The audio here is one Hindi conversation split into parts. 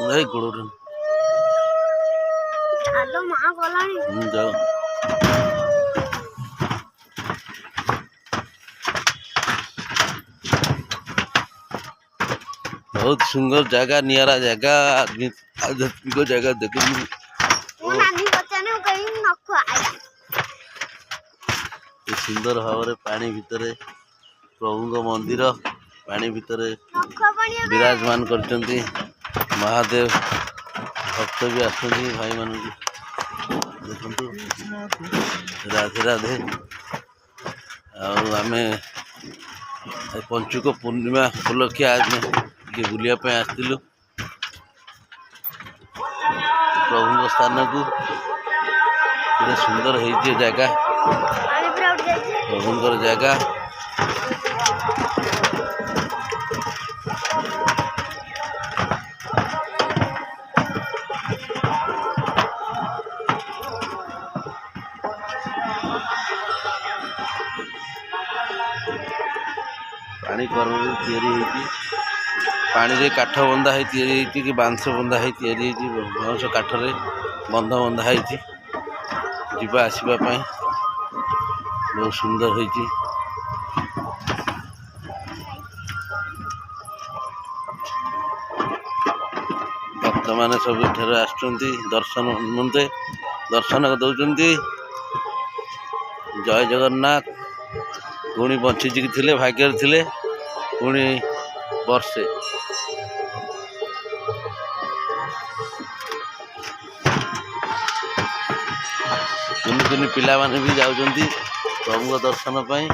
नहीं गुड़ चलो मां गलानी जाओ बहुत सुंदर जगह नियारा जगह आध्यात्मिक जगह देखिए सुंदर भाव पानी भितर प्रभु मंदिर पानी भितर विराजमान करचंती महादेव भक्त भी आसुँच भाई मान देखु राधे राधे आमे पंचुक पूर्णिमा उपलक्षे आज के बुलापी आसलु प्रभु स्थान को गोटे सुंदर है जगह प्रभुंर जगह पानी कर्म या पानी रे काठ बंधा है कि बांस बंधा है बांस काठ रे बंध बंधा है जीवा आसवा बहुत सुंदर है भक्त मैंने सब आसुँच दर्शन निमंते दर्शन दौरान जय जगन्नाथ पुणी बंची थे भाग्य थे पुणी वर्षे कुनि कुनि पिला माने भी जाउछंती प्रभु दर्शन पाई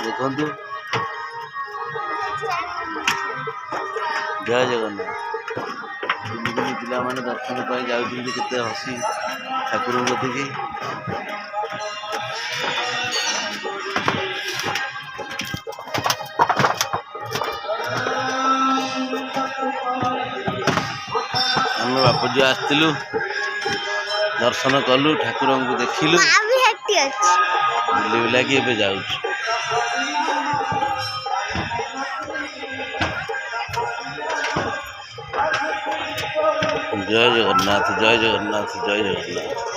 देखंतु जय जगन्नाथ कुनि कुनि पिला माने दर्शन पाई जाउछंती केते हसी ठाकुर कथि आम बापूजी आसलु दर्शन कलु ठाकुर को देखिलु बुली बुला कि जाऊँ जय जगन्नाथ जय जगन्नाथ जय जगन्नाथ।